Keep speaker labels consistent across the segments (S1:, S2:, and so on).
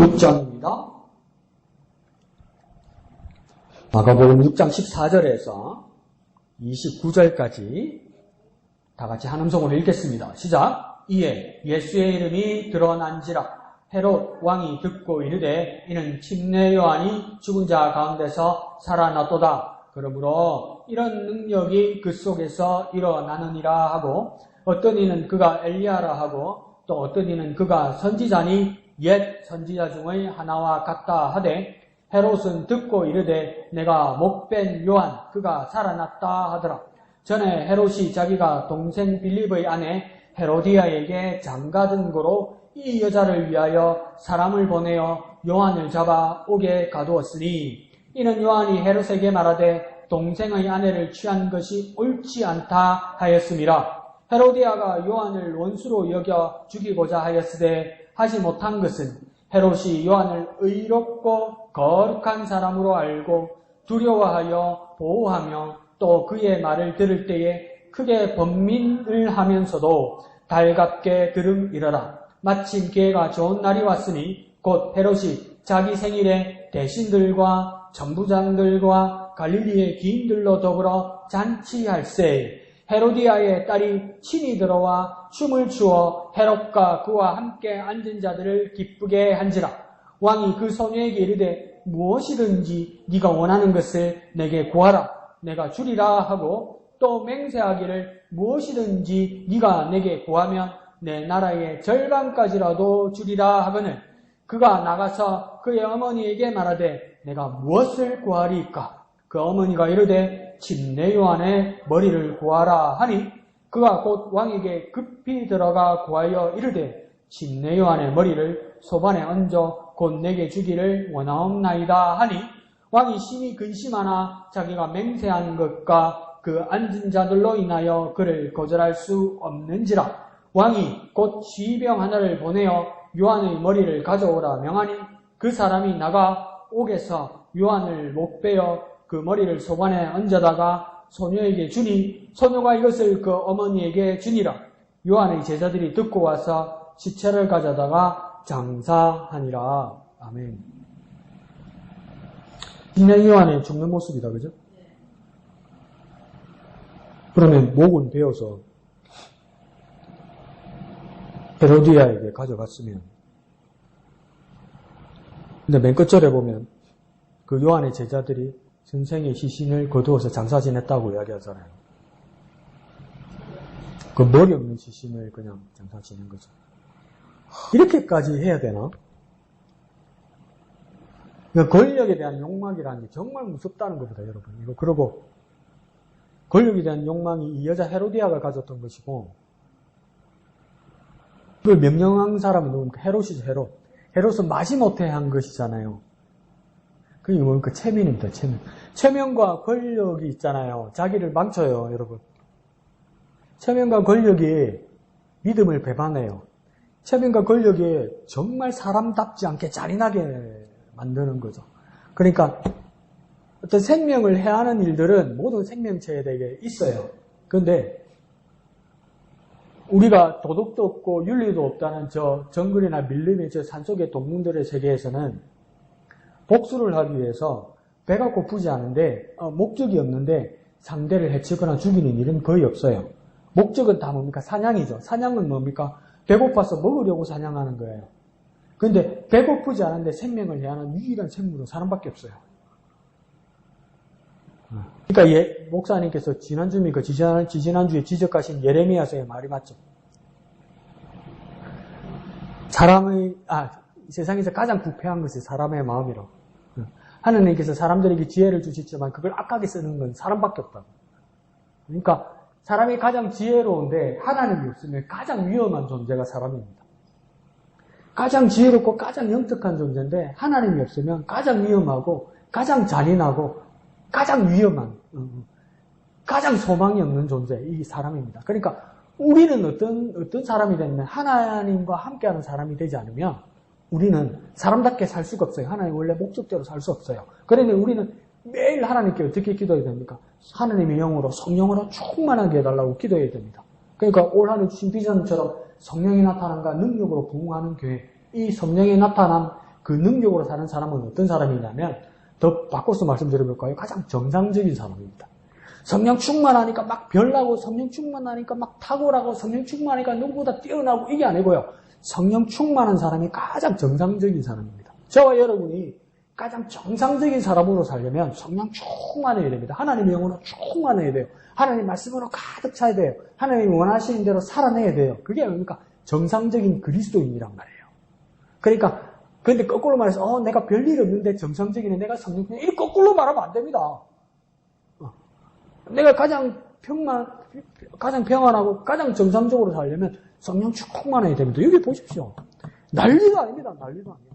S1: 16장입니다. 마가복음 6장 14절에서 29절까지 다 같이 한 음성으로 읽겠습니다. 시작. 이에 예수의 이름이 드러난지라 헤롯 왕이 듣고 이르되 이는 침례 요한이 죽은 자 가운데서 살아났도다. 그러므로 이런 능력이 그 속에서 일어나느니라 하고 어떤 이는 그가 엘리야라 하고 또 어떤 이는 그가 선지자니 옛 선지자 중의 하나와 같다 하되 헤롯은 듣고 이르되 내가 목벤 요한 그가 살아났다 하더라. 전에 헤롯이 자기가 동생 빌립의 아내 헤로디아에게 장가든 고로 이 여자를 위하여 사람을 보내어 요한을 잡아 옥에 가두었으니 이는 요한이 헤롯에게 말하되 동생의 아내를 취한 것이 옳지 않다 하였음이라. 헤로디아가 요한을 원수로 여겨 죽이고자 하였으되 하지 못한 것은 헤롯이 요한을 의롭고 거룩한 사람으로 알고 두려워하여 보호하며 또 그의 말을 들을 때에 크게 번민을 하면서도 달갑게 들음이러라. 마침 기회가 좋은 날이 왔으니 곧 헤롯이 자기 생일에 대신들과 전부장들과 갈릴리의 귀인들로 더불어 잔치할세. 헤로디아의 딸이 친히 들어와 춤을 추어 헤롯과 그와 함께 앉은 자들을 기쁘게 한지라. 왕이 그 소녀에게 이르되 무엇이든지 네가 원하는 것을 내게 구하라. 내가 주리라 하고 또 맹세하기를 무엇이든지 네가 내게 구하면 내 나라의 절반까지라도 주리라 하거늘 그가 나가서 그의 어머니에게 말하되 내가 무엇을 구하리까? 그 어머니가 이르되 침례 요한의 머리를 구하라 하니 그가 곧 왕에게 급히 들어가 구하여 이르되 침례 요한의 머리를 소반에 얹어 곧 내게 주기를 원하옵나이다 하니 왕이 심히 근심하나 자기가 맹세한 것과 그 앉은 자들로 인하여 그를 거절할 수 없는지라. 왕이 곧 시병 하나를 보내어 요한의 머리를 가져오라 명하니 그 사람이 나가 옥에서 요한을 목베어 그 머리를 소반에 얹어다가 소녀에게 주니 소녀가 이것을 그 어머니에게 주니라. 요한의 제자들이 듣고 와서 시체를 가져다가 장사하니라. 아멘. 침례 요한의 죽는 모습이다, 그죠? 그러면 목은 베어서 헤로디아에게 가져갔으면, 근데 맨 끝절에 보면 그 요한의 제자들이 선생의 시신을 거두어서 장사 지냈다고 이야기하잖아요. 그 머리 없는 시신을 그냥 장사 지낸 거죠. 이렇게까지 해야 되나? 권력에 대한 욕망이라는 게 정말 무섭다는 겁니다, 여러분. 이거 그러고 권력에 대한 욕망이 이 여자 헤로디아가 가졌던 것이고 그걸 명령한 사람이 누굽니까? 헤롯이죠, 헤롯. 헤롯은 마지못해 한 것이잖아요. 그게 뭡니까? 체면입니다, 체면. 체면과 권력이 있잖아요. 자기를 망쳐요, 여러분. 체면과 권력이 믿음을 배반해요. 체면과 권력이 정말 사람답지 않게 잔인하게 만드는 거죠. 그러니까 어떤 생명을 해하는 일들은 모든 생명체에게 있어요. 그런데 우리가 도덕도 없고 윤리도 없다는 저 정글이나 밀림의 저 산속의 동물들의 세계에서는 복수를 하기 위해서 배가 고프지 않은데 목적이 없는데 상대를 해치거나 죽이는 일은 거의 없어요. 목적은 다 뭡니까? 사냥이죠. 사냥은 뭡니까? 배고파서 먹으려고 사냥하는 거예요. 그런데 배고프지 않은데 생명을 해하는 유일한 생물은 사람밖에 없어요. 그러니까 목사님께서 지난주에 지적하신 예레미야서의 말이 맞죠. 세상에서 가장 부패한 것이 사람의 마음이라고. 하느님께서 사람들에게 지혜를 주시지만 그걸 악하게 쓰는 건 사람밖에 없다고. 그러니까 사람이 가장 지혜로운데 하나님이 없으면 가장 위험한 존재가 사람입니다. 가장 지혜롭고 가장 영특한 존재인데 하나님이 없으면 가장 위험하고 가장 잔인하고 가장 위험한, 가장 소망이 없는 존재, 이 사람입니다. 그러니까 우리는 어떤 사람이 되면 하나님과 함께하는 사람이 되지 않으면 우리는 사람답게 살 수가 없어요. 하나님 원래 목적대로 살 수 없어요. 그러면 우리는 매일 하나님께 어떻게 기도해야 됩니까? 하나님의 영으로 성령으로 충만하게 해달라고 기도해야 됩니다. 그러니까 올 한 해 주신 비전처럼 성령이 나타남과 능력으로 부흥하는 교회, 이 성령의 나타남, 그 능력으로 사는 사람은 어떤 사람이냐면 더 바꿔서 말씀드려볼까요? 가장 정상적인 사람입니다. 성령 충만하니까 막 별나고 성령 충만하니까 막 탁월하고 성령 충만하니까 누구보다 뛰어나고 이게 아니고요. 성령 충만한 사람이 가장 정상적인 사람입니다. 저와 여러분이 가장 정상적인 사람으로 살려면 성령 충만해야 됩니다. 하나님의 영으로 충만해야 돼요. 하나님 말씀으로 가득 차야 돼요. 하나님이 원하시는 대로 살아내야 돼요. 그게 뭡니까? 정상적인 그리스도인이란 말이에요. 그러니까 근데 거꾸로 말해서 내가 별일 없는데 정상적이네. 내가 성령 충만. 이렇게 거꾸로 말하면 안 됩니다. 내가 가장 평안하고 가장 정상적으로 살려면 성령 충만해야 됩니다. 여기 보십시오. 난리가 아닙니다. 난리가 아니야.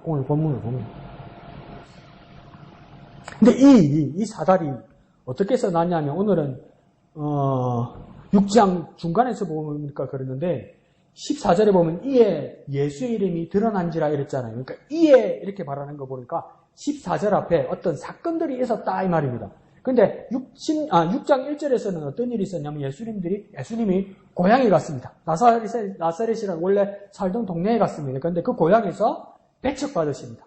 S1: 오늘 본문을 보면. 근데 이 사달이 어떻게 해서 났냐면 오늘은 6장 중간에서 보니까 그러는데 14절에 보면 이에 예수의 이름이 드러난지라 이랬잖아요. 그러니까 이에 이렇게 말하는 거 보니까 14절 앞에 어떤 사건들이 있었다 이 말입니다. 근데 6장 1절에서는 어떤 일이 있었냐면 예수님이 고향에 갔습니다. 나사렛이라는 원래 살던 동네에 갔습니다. 그런데 그 고향에서 배척받으십니다.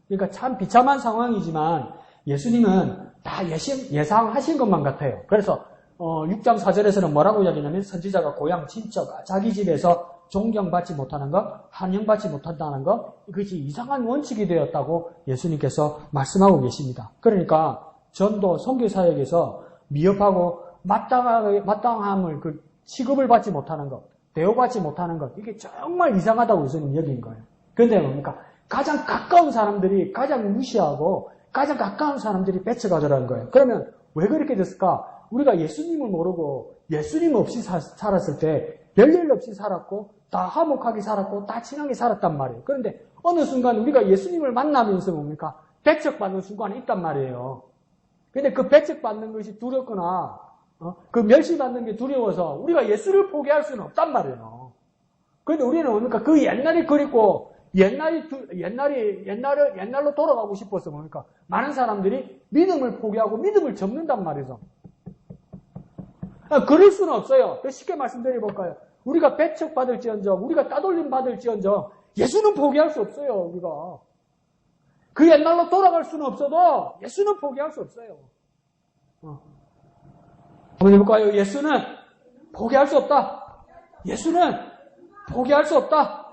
S1: 그러니까 참 비참한 상황이지만 예수님은 다 예상하신 것만 같아요. 그래서 6장 4절에서는 뭐라고 이야기하냐면 선지자가 고향 친척 자기 집에서 존경받지 못하는 것, 환영받지 못한다는 것, 그것이 이상한 원칙이 되었다고 예수님께서 말씀하고 계십니다. 그러니까 전도 선교사역에서 미흡하고 마땅함을 취급을 받지 못하는 것, 대우받지 못하는 것, 이게 정말 이상하다고 예수님 여긴 거예요. 그런데 뭡니까? 가장 가까운 사람들이 가장 무시하고 가장 가까운 사람들이 배척하더라는 거예요. 그러면 왜 그렇게 됐을까? 우리가 예수님을 모르고 예수님 없이 살았을 때 별일 없이 살았고 다 화목하게 살았고 다 친하게 살았단 말이에요. 그런데 어느 순간 우리가 예수님을 만나면서 뭡니까? 배척받는 순간이 있단 말이에요. 근데 그 배척받는 것이 두렵거나 그 멸시받는 게 두려워서 우리가 예수를 포기할 수는 없단 말이에요. 그런데 우리는 뭡니까? 그 옛날이 그립고 옛날로 돌아가고 싶어서 뭡니까? 많은 사람들이 믿음을 포기하고 믿음을 접는단 말이죠. 그럴 수는 없어요. 쉽게 말씀드려볼까요? 우리가 배척받을지언정, 우리가 따돌림 받을지언정 예수는 포기할 수 없어요. 우리가. 그 옛날로 돌아갈 수는 없어도 예수는 포기할 수 없어요. 한번 해볼까요? 예수는 포기할 수 없다. 예수는 포기할 수 없다.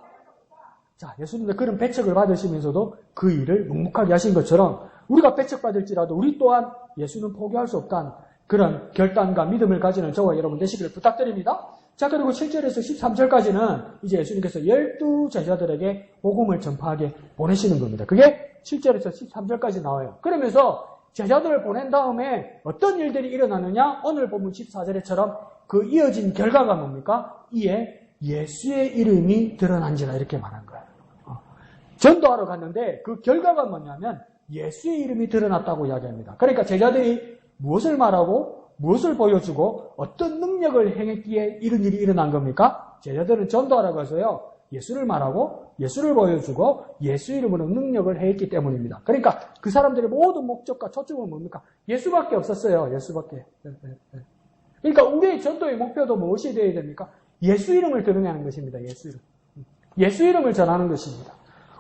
S1: 자, 예수님은 그런 배척을 받으시면서도 그 일을 묵묵하게 하신 것처럼 우리가 배척받을지라도 우리 또한 예수는 포기할 수 없다는 그런 결단과 믿음을 가지는 저와 여러분 되시기를 부탁드립니다. 자, 그리고 7절에서 13절까지는 이제 예수님께서 12제자들에게 복음을 전파하게 보내시는 겁니다. 그게 7절에서 13절까지 나와요. 그러면서 제자들을 보낸 다음에 어떤 일들이 일어나느냐? 오늘 본문 14절에처럼 그 이어진 결과가 뭡니까? 이에 예수의 이름이 드러난지라 이렇게 말한 거예요. 전도하러 갔는데 그 결과가 뭐냐면 예수의 이름이 드러났다고 이야기합니다. 그러니까 제자들이 무엇을 말하고 무엇을 보여주고 어떤 능력을 행했기에 이런 일이 일어난 겁니까? 제자들은 전도하러 가서요. 예수를 말하고 예수를 보여주고 예수 이름으로 능력을 행했기 때문입니다. 그러니까 그 사람들의 모든 목적과 초점은 뭡니까? 예수밖에 없었어요. 예수밖에. 그러니까 우리의 전도의 목표도 무엇이 되어야 됩니까? 예수 이름을 드러내는 것입니다. 예수 이름. 예수 이름을 전하는 것입니다.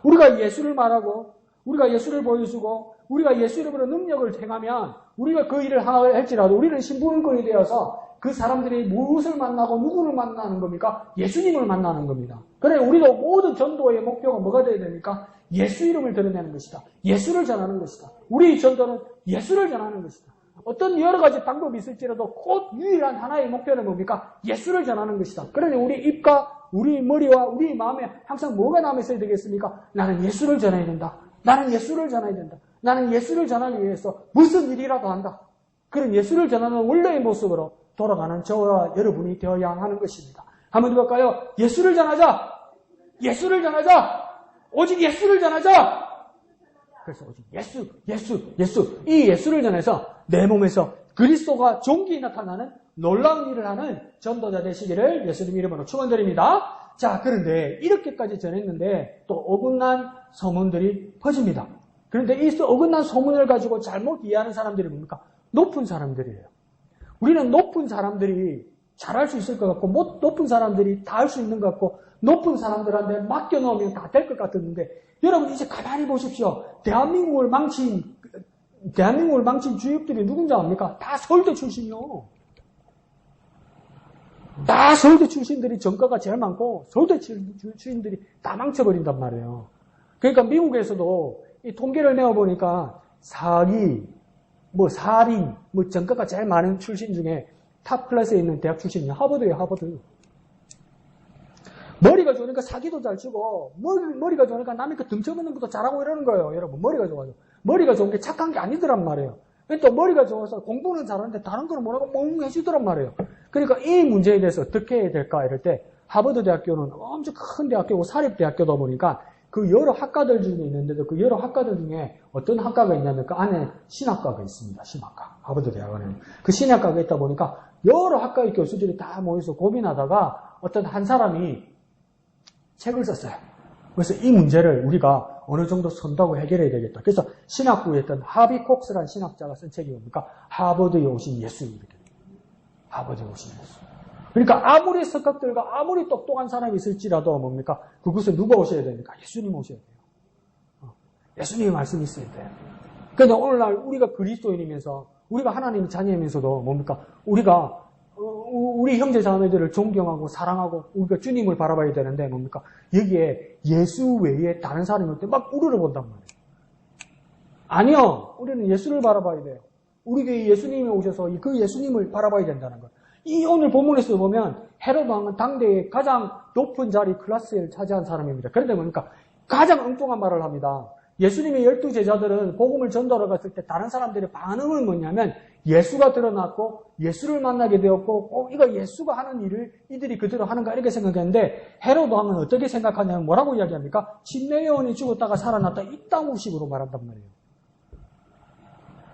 S1: 우리가 예수를 말하고 우리가 예수를 보여주고 우리가 예수 이름으로 능력을 행하면 우리가 그 일을 할지라도 우리는 신부인권이 되어서 그 사람들이 무엇을 만나고 누구를 만나는 겁니까? 예수님을 만나는 겁니다. 그래 우리도 모든 전도의 목표가 뭐가 되어야 됩니까? 예수 이름을 드러내는 것이다. 예수를 전하는 것이다. 우리 전도는 예수를 전하는 것이다. 어떤 여러 가지 방법이 있을지라도 곧 유일한 하나의 목표는 뭡니까? 예수를 전하는 것이다. 그러니 우리 입과 우리 머리와 우리 마음에 항상 뭐가 남아 있어야 되겠습니까? 나는 예수를 전해야 된다. 나는 예수를 전해야 된다. 나는 예수를 전하기 위해서 무슨 일이라도 한다. 그런 예수를 전하는 원래의 모습으로 돌아가는 저와 여러분이 되어야 하는 것입니다. 한번 해볼까요? 예수를 전하자. 예수를 전하자. 오직 예수를 전하자. 그래서 오직 예수. 이 예수를 전해서 내 몸에서 그리스도가 종기 나타나는 놀라운 일을 하는 전도자 되시기를 예수님 이름으로 축원드립니다. 자, 그런데 이렇게까지 전했는데 또 어긋난 소문들이 퍼집니다. 그런데 이 어긋난 소문을 가지고 잘못 이해하는 사람들이 뭡니까? 높은 사람들이에요. 우리는 높은 사람들이 잘할 수 있을 것 같고 높은 사람들이 다 할 수 있는 것 같고 높은 사람들한테 맡겨놓으면 다 될 것 같았는데, 여러분 이제 가만히 보십시오. 대한민국을 망친 주역들이 누군지 압니까? 다 서울대 출신이요. 다 서울대 출신들이 전과가 제일 많고, 서울대 출신들이 다 망쳐버린단 말이에요. 그러니까 미국에서도 이 통계를 내어보니까 사기, 살인, 전과가 제일 많은 출신 중에 탑 클래스에 있는 대학 출신이 하버드예요, 하버드. 머리가 좋으니까 사기도 잘 치고, 머리가 좋으니까 남의 그 등쳐먹는 것도 잘하고 이러는 거예요, 여러분. 머리가 좋아서. 머리가 좋은 게 착한 게 아니더란 말이에요. 또 머리가 좋아서 공부는 잘하는데 다른 거는 뭐라고 멍해지더란 말이에요. 그러니까 이 문제에 대해서 어떻게 해야 될까 이럴 때, 하버드 대학교는 엄청 큰 대학교고 사립대학교다 보니까 그 여러 학과들 중에 있는데도 그 여러 학과들 중에 어떤 학과가 있냐면 그 안에 신학과가 있습니다. 신학과. 하버드 대학원에는. 그 신학과가 있다 보니까 여러 학과의 교수들이 다 모여서 고민하다가 어떤 한 사람이 책을 썼어요. 그래서 이 문제를 우리가 어느 정도 선다고 해결해야 되겠다. 그래서 신학부에 있던 하비 콕스라는 신학자가 쓴 책이 뭡니까? 하버드에 오신 예수. 이렇게. 하버드에 오신 예수. 그러니까 아무리 석학들과 아무리 똑똑한 사람이 있을지라도 뭡니까? 그곳에 누가 오셔야 됩니까? 예수님 오셔야 돼요. 예수님의 말씀이 있어야 돼요. 그런데 오늘날 우리가 그리스도인이면서 우리가 하나님의 자녀이면서도 뭡니까? 우리가 우리 형제 자매들을 존경하고 사랑하고 우리가 주님을 바라봐야 되는데 뭡니까? 여기에 예수 외에 다른 사람이 올 때 막 우르르 본단 말이에요. 아니요. 우리는 예수를 바라봐야 돼요. 우리 교회에 예수님이 오셔서 그 예수님을 바라봐야 된다는 거예요. 이 오늘 본문에서 보면 헤롯 왕은 당대의 가장 높은 자리 클래스를 차지한 사람입니다. 그런데 뭡니까? 가장 엉뚱한 말을 합니다. 예수님의 12제자들은 복음을 전달하러 갔을 때 다른 사람들의 반응은 뭐냐면 예수가 드러났고 예수를 만나게 되었고 이거 예수가 하는 일을 이들이 그대로 하는가 이렇게 생각했는데 헤롯 왕은 어떻게 생각하냐면 뭐라고 이야기합니까? 침례요한이 죽었다가 살아났다 이따구식으로 말한단 말이에요.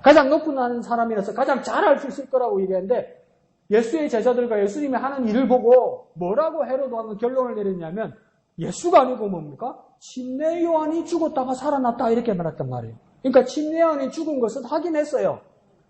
S1: 가장 높은 사람이라서 가장 잘 알 수 있을 거라고 얘기했는데 예수의 제자들과 예수님이 하는 일을 보고 뭐라고 헤롯 왕은 결론을 내렸냐면 예수가 아니고 뭡니까? 침례요한이 죽었다가 살아났다 이렇게 말했단 말이에요. 그러니까 침례요한이 죽은 것은 확인했어요.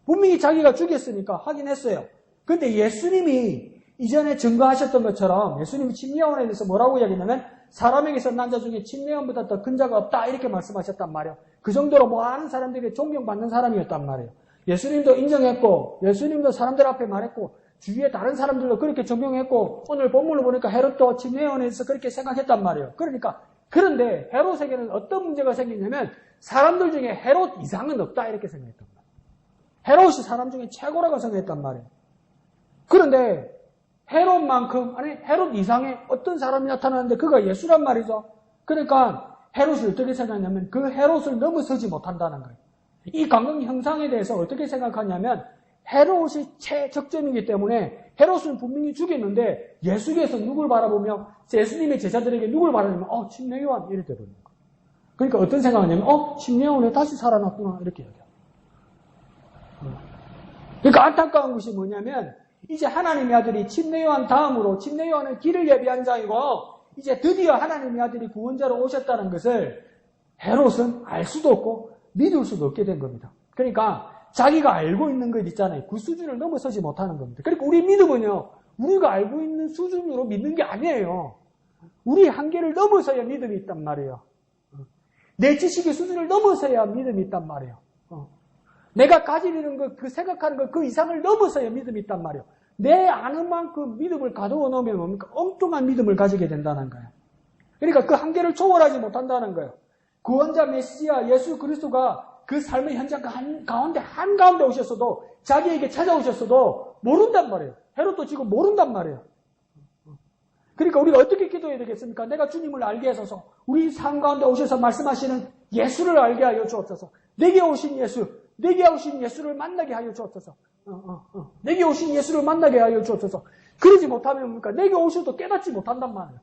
S1: 분명히 자기가 죽였으니까 확인했어요. 그런데 예수님이 이전에 증거하셨던 것처럼 예수님이 침례요한에 대해서 뭐라고 이야기하냐면 사람에게서 난 자 중에 침례요한보다 더 큰 자가 없다 이렇게 말씀하셨단 말이에요. 그 정도로 많은 사람들에게 존경받는 사람이었단 말이에요. 예수님도 인정했고 예수님도 사람들 앞에 말했고 주위에 다른 사람들도 그렇게 존경했고 오늘 본문을 보니까 헤롯도 침례요한에 대해서 그렇게 생각했단 말이에요. 그런데 헤롯에게는 어떤 문제가 생기냐면 사람들 중에 헤롯 이상은 없다 이렇게 생각했단 말이에요. 헤롯이 사람 중에 최고라고 생각했단 말이에요. 그런데 헤롯 이상의 어떤 사람이 나타나는데 그가 예수란 말이죠. 그러니까 헤롯을 어떻게 생각하냐면 그 헤롯을 넘어서지 못한다는 거예요. 이 관계 형상에 대해서 어떻게 생각하냐면 헤롯이 최적점이기 때문에 헤롯은 분명히 죽였는데 예수께서 누굴 바라보며 예수님의 제자들에게 누굴 바라보면 침례요한 이렇게 되는 거예요. 그러니까 어떤 생각하냐면 침례요한이 다시 살아났구나 이렇게 얘기해요. 그러니까 안타까운 것이 뭐냐면 이제 하나님의 아들이 침례요한 다음으로 침례요한의 길을 예비한 자이고 이제 드디어 하나님의 아들이 구원자로 오셨다는 것을 헤롯은 알 수도 없고 믿을 수도 없게 된 겁니다. 그러니까 자기가 알고 있는 것 있잖아요. 그 수준을 넘어서지 못하는 겁니다. 그러니까 우리 믿음은요. 우리가 알고 있는 수준으로 믿는 게 아니에요. 우리 한계를 넘어서야 믿음이 있단 말이에요. 내 지식의 수준을 넘어서야 믿음이 있단 말이에요. 내가 가지는 것, 그 생각하는 것, 그 이상을 넘어서야 믿음이 있단 말이에요. 내 아는 만큼 믿음을 가두어 놓으면 뭡니까? 엉뚱한 믿음을 가지게 된다는 거예요. 그러니까 그 한계를 초월하지 못한다는 거예요. 구원자 메시아 예수 그리스도가 그 삶의 현장 한가운데 오셨어도 자기에게 찾아오셨어도 모른단 말이에요. 헤롯도 지금 모른단 말이에요. 그러니까 우리가 어떻게 기도해야 되겠습니까? 내가 주님을 알게 하소서. 우리 삶 가운데 오셔서 말씀하시는 예수를 알게 하여 주옵소서. 내게 오신 예수를 만나게 하여 주옵소서. 내게 오신 예수를 만나게 하여 주옵소서. 그러지 못하면 뭡니까? 내게 오셔도 깨닫지 못한단 말이에요.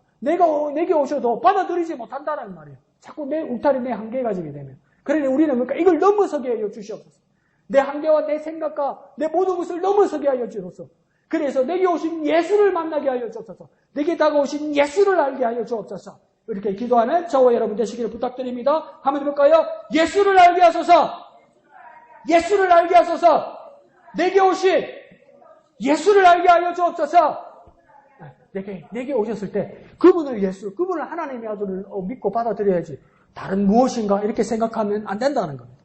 S1: 내게 오셔도 받아들이지 못한다는 말이에요. 자꾸 내 울타리, 내 한계 가지게 되면. 그러니 우리는 뭡니까? 이걸 넘어서게 하여 주시옵소서. 내 한계와 내 생각과 내 모든 것을 넘어서게 하여 주옵소서. 그래서 내게 오신 예수를 만나게 하여 주옵소서. 내게 다가오신 예수를 알게 하여 주옵소서. 이렇게 기도하는 저와 여러분 되시기를 부탁드립니다. 한번 해볼까요? 예수를 알게 하소서. 예수를 알게 하소서. 내게 오신 예수를 알게 하여 주옵소서. 내게 오셨을 때 그분을 하나님의 아들을 믿고 받아들여야지 다른 무엇인가 이렇게 생각하면 안 된다는 겁니다.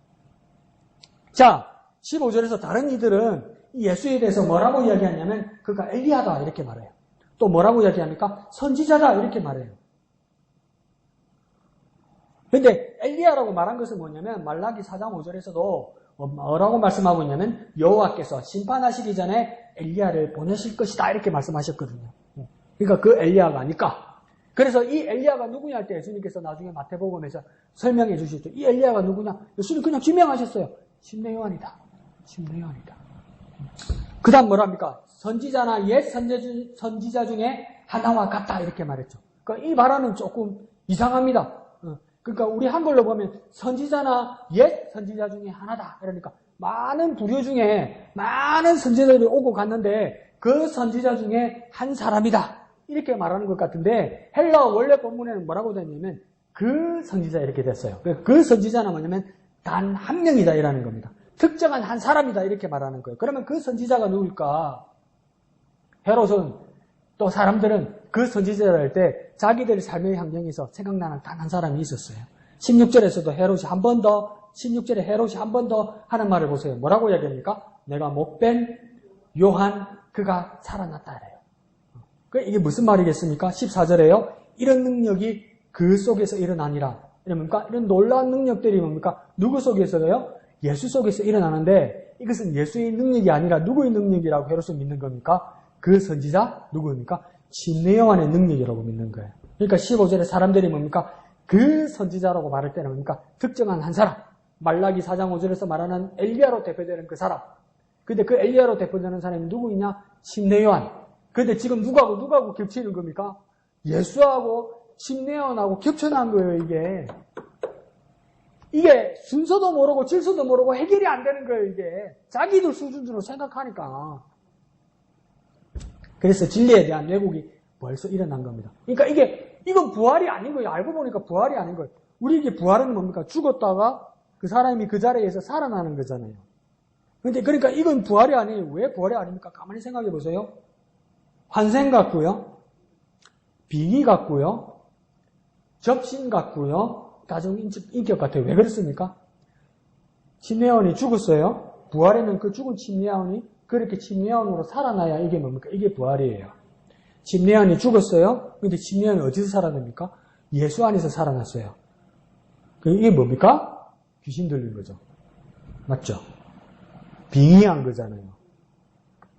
S1: 자, 15절에서 다른 이들은 예수에 대해서 뭐라고 이야기하냐면 그가 엘리야다 이렇게 말해요. 또 뭐라고 이야기합니까? 선지자다 이렇게 말해요. 근데 엘리야라고 말한 것은 뭐냐면 말라기 4장 5절에서도 뭐라고 말씀하고 있냐면 여호와께서 심판하시기 전에 엘리야를 보내실 것이다 이렇게 말씀하셨거든요. 그러니까 그 엘리야가 아닐까. 그래서 이 엘리야가 누구냐 할 때 예수님께서 나중에 마태복음에서 설명해 주셨죠. 이 엘리야가 누구냐? 예수님 그냥 지명하셨어요. 침례 요한이다. 침례 요한이다. 그 다음 뭐랍니까? 선지자나 옛 선지자 중에 하나와 같다 이렇게 말했죠. 그러니까 이 발언은 조금 이상합니다. 그러니까 우리 한글로 보면 선지자나 옛 선지자 중에 하나다. 그러니까 많은 부류 중에 많은 선지자들이 오고 갔는데 그 선지자 중에 한 사람이다. 이렇게 말하는 것 같은데 헬라어 원래 본문에는 뭐라고 되냐면 그 선지자 이렇게 됐어요. 그 선지자는 뭐냐면 단 한 명이다 이라는 겁니다. 특정한 한 사람이다 이렇게 말하는 거예요. 그러면 그 선지자가 누굴까? 헤롯은 또 사람들은 그 선지자를 할 때 자기들의 삶의 환경에서 생각나는 단 한 사람이 있었어요. 16절에서도 헤롯이 한 번 더 16절에 헤롯이 한 번 더 하는 말을 보세요. 뭐라고 이야기합니까? 내가 못뵌 요한 그가 살아났다 이래요. 이게 무슨 말이겠습니까? 14절에요. 이런 능력이 그 속에서 일어나니라. 뭡니까? 이런 놀라운 능력들이 뭡니까? 누구 속에서요? 예수 속에서 일어나는데 이것은 예수의 능력이 아니라 누구의 능력이라고 헤롯은 믿는 겁니까? 그 선지자 누구입니까? 침례 요한의 능력이라고 믿는 거예요. 그러니까 15절에 사람들이 뭡니까? 그 선지자라고 말할 때는 뭡니까? 특정한 한 사람. 말라기 4장 5절에서 말하는 엘리야로 대표되는 그 사람. 근데 그 엘리야로 대표되는 사람이 누구이냐? 침례 요한. 근데 지금 누구하고 겹치는 겁니까? 예수하고 침례 요한하고 겹쳐난 거예요, 이게. 이게 순서도 모르고 질서도 모르고 해결이 안 되는 거예요, 이게. 자기들 수준으로 생각하니까. 그래서 진리에 대한 왜곡이 벌써 일어난 겁니다. 그러니까 이건 부활이 아닌 거예요. 알고 보니까 부활이 아닌 거예요. 우리에게 부활은 뭡니까? 죽었다가 그 사람이 그 자리에서 살아나는 거잖아요. 그러니까 이건 부활이 아니에요. 왜 부활이 아닙니까? 가만히 생각해 보세요. 환생 같고요. 빙의 같고요. 접신 같고요. 다중인격 같아요. 왜 그렇습니까? 침례요한이 죽었어요. 부활에는 그 죽은 침례요한이 그렇게 침례요한으로 살아나야 이게 뭡니까? 이게 부활이에요. 침례요한이 죽었어요. 근데 침례요한이 어디서 살아납니까? 예수 안에서 살아났어요. 이게 뭡니까? 귀신 들린 거죠. 맞죠? 빙의한 거잖아요.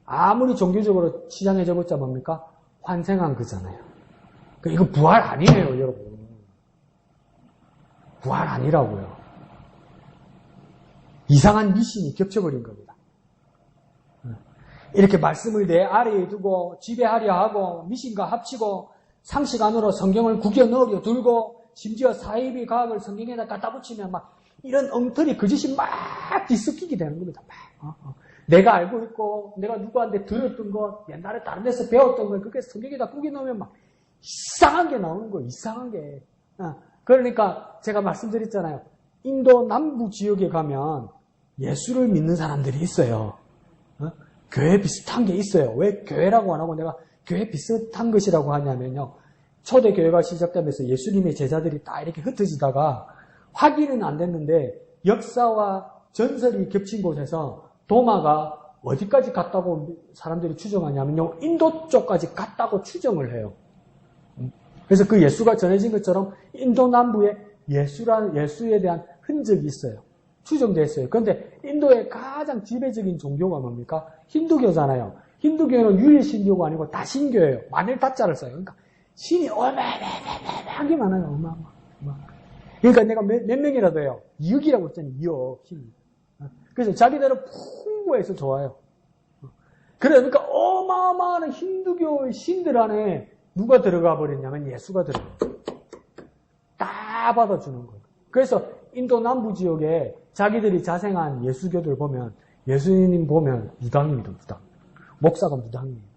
S1: 아무리 종교적으로 치장해져봤자 뭡니까? 환생한 거잖아요. 이거 부활 아니에요, 여러분. 부활 아니라고요. 이상한 미신이 겹쳐버린 겁니다. 이렇게 말씀을 내 아래에 두고 지배하려 하고 미신과 합치고 상식 안으로 성경을 구겨 넣으려 들고 심지어 사이비 과학을 성경에다 갖다 붙이면 막 이런 엉터리 거짓이 막 뒤섞이게 되는 겁니다. 내가 알고 있고 내가 누구한테 들었던 것 옛날에 다른 데서 배웠던 걸 그렇게 성경에다 구겨 넣으면 막 이상한 게 나오는 거예요. 이상한 게. 그러니까 제가 말씀드렸잖아요. 인도 남부 지역에 가면 예수를 믿는 사람들이 있어요. 교회 비슷한 게 있어요. 왜 교회라고 안 하고 내가 교회 비슷한 것이라고 하냐면요. 초대교회가 시작되면서 예수님의 제자들이 다 이렇게 흩어지다가 확인은 안 됐는데 역사와 전설이 겹친 곳에서 도마가 어디까지 갔다고 사람들이 추정하냐면요. 인도 쪽까지 갔다고 추정을 해요. 그래서 그 예수가 전해진 것처럼 인도 남부에 예수에 대한 흔적이 있어요. 추정됐어요. 그런데 인도의 가장 지배적인 종교가 뭡니까? 힌두교잖아요. 힌두교는 유일신교가 아니고 다신교예요. 만일 다자를 써요. 그러니까 신이 어마어마하게 많아요. 어마어마. 그러니까 내가 몇 명이라도 해요. 2억이라고 했잖아요. 2억 신이. 그래서 자기들은 풍부해서 좋아요. 그러니까 어마어마한 힌두교의 신들 안에 누가 들어가 버렸냐면 예수가 들어가요. 다 받아주는 거예요. 그래서 인도 남부 지역에 자기들이 자생한 예수교들 보면 예수님 보면 무당입니다. 무당. 목사가 무당입니다.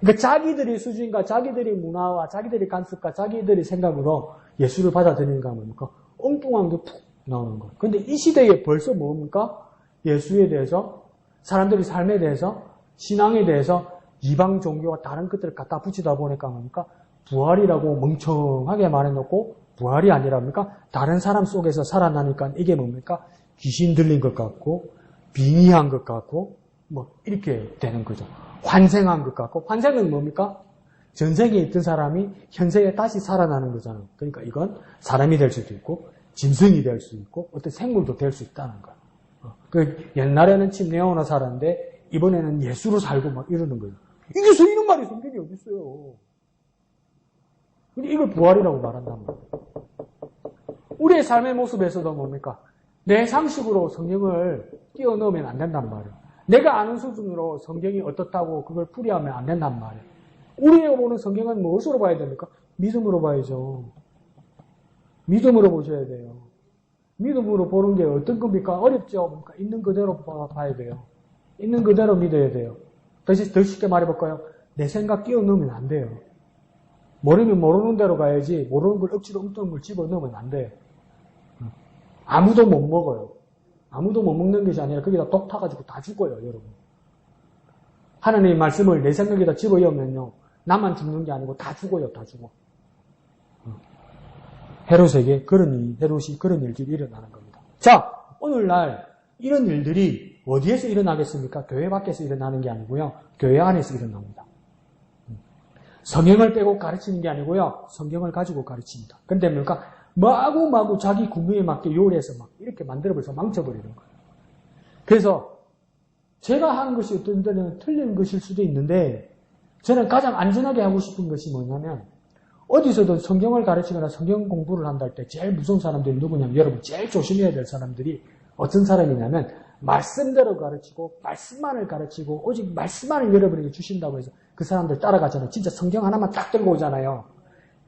S1: 그러니까 자기들의 수준과 자기들의 문화와 자기들의 간섭과 자기들의 생각으로 예수를 받아들이는가 뭡니까? 엉뚱한 게 푹 나오는 거예요. 그런데 이 시대에 벌써 뭡니까? 예수에 대해서 사람들의 삶에 대해서 신앙에 대해서 이방 종교와 다른 것들을 갖다 붙이다 보니까 뭡니까? 부활이라고 멍청하게 말해놓고 부활이 아니랍니까? 다른 사람 속에서 살아나니까 이게 뭡니까? 귀신 들린 것 같고 빙의한 것 같고 뭐 이렇게 되는 거죠. 환생한 것 같고 환생은 뭡니까? 전생에 있던 사람이 현생에 다시 살아나는 거잖아요. 그러니까 이건 사람이 될 수도 있고 짐승이 될 수 있고 어떤 생물도 될 수 있다는 거예요. 그 옛날에는 침례원으로 살았는데 이번에는 예수로 살고 막 이러는 거예요. 이게 이런 말이 성경에 어디 있어요? 근데 이걸 부활이라고 말한단 말이에요. 우리의 삶의 모습에서도 뭡니까? 내 상식으로 성경을 끼워 넣으면 안 된단 말이에요. 내가 아는 수준으로 성경이 어떻다고 그걸 풀이하면 안 된단 말이에요. 우리가 보는 성경은 무엇으로 봐야 됩니까? 믿음으로 봐야죠. 믿음으로 보셔야 돼요. 믿음으로 보는 게 어떤 겁니까? 어렵죠? 뭡니까? 있는 그대로 봐야 돼요. 있는 그대로 믿어야 돼요. 더 쉽게 말해볼까요? 내 생각 끼워 넣으면 안 돼요. 모르면 모르는 대로 가야지 모르는 걸 억지로 엉뚱한 걸 집어넣으면 안 돼요. 아무도 못 먹어요. 아무도 못 먹는 것이 아니라 거기다 독 타가지고 다 죽어요, 여러분. 하나님의 말씀을 내 생각에다 집어넣으면요. 나만 죽는 게 아니고 다 죽어요, 다 죽어. 헤롯에게 헤롯이 그런 일들이 일어나는 겁니다. 자, 오늘날 이런 일들이 어디에서 일어나겠습니까? 교회 밖에서 일어나는 게 아니고요. 교회 안에서 일어납니다. 성경을 빼고 가르치는 게 아니고요. 성경을 가지고 가르칩니다. 그런데 뭡니까? 마구마구 자기 군부에 맞게 요리해서 막 이렇게 만들어버려서 망쳐버리는 거예요. 그래서 제가 하는 것이 어떤 때는 틀린 것일 수도 있는데 저는 가장 안전하게 하고 싶은 것이 뭐냐면 어디서든 성경을 가르치거나 성경 공부를 한다 할 때 제일 무서운 사람들이 누구냐면 여러분 제일 조심해야 될 사람들이 어떤 사람이냐면 말씀대로 가르치고 말씀만을 가르치고 오직 말씀만을 여러분에게 주신다고 해서 그 사람들 따라가잖아요. 진짜 성경 하나만 딱 들고 오잖아요.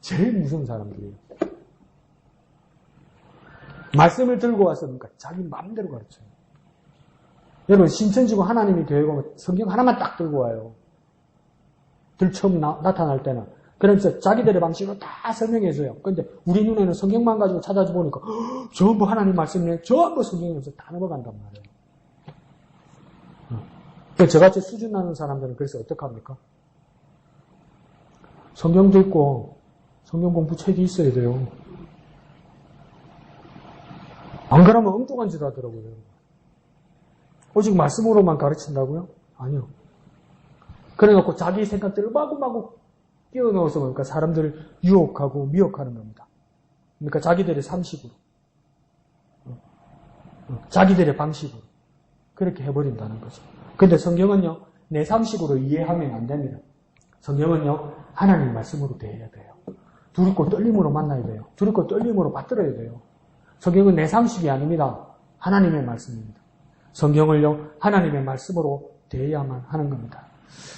S1: 제일 무서운 사람들이에요. 말씀을 들고 와서 그러니까 자기 마음대로 가르쳐요. 여러분 신천지고 하나님이 교회고 성경 하나만 딱 들고 와요. 들 처음 나타날 때는. 그래서 자기들의 방식으로 다 설명해줘요. 그런데 우리 눈에는 성경만 가지고 찾아보니까 전부 하나님 말씀이네. 전부 성경에서 다 넘어간단 말이에요. 저같이 수준 나는 사람들은 그래서 어떡합니까? 성경도 있고 성경 공부 책이 있어야 돼요. 안 그러면 엉뚱한 짓 하더라고요. 오직 말씀으로만 가르친다고요? 아니요. 그래놓고 자기 생각들을 마구마구 끼워 넣어서 그러니까 사람들을 유혹하고 미혹하는 겁니다. 그러니까 자기들의 상식으로, 자기들의 방식으로 그렇게 해버린다는 거죠. 근데 성경은요, 내 상식으로 이해하면 안 됩니다. 성경은요, 하나님 말씀으로 대해야 돼요. 두렵고 떨림으로 만나야 돼요. 두렵고 떨림으로 받들어야 돼요. 성경은 내 상식이 아닙니다. 하나님의 말씀입니다. 성경을요, 하나님의 말씀으로 대해야만 하는 겁니다.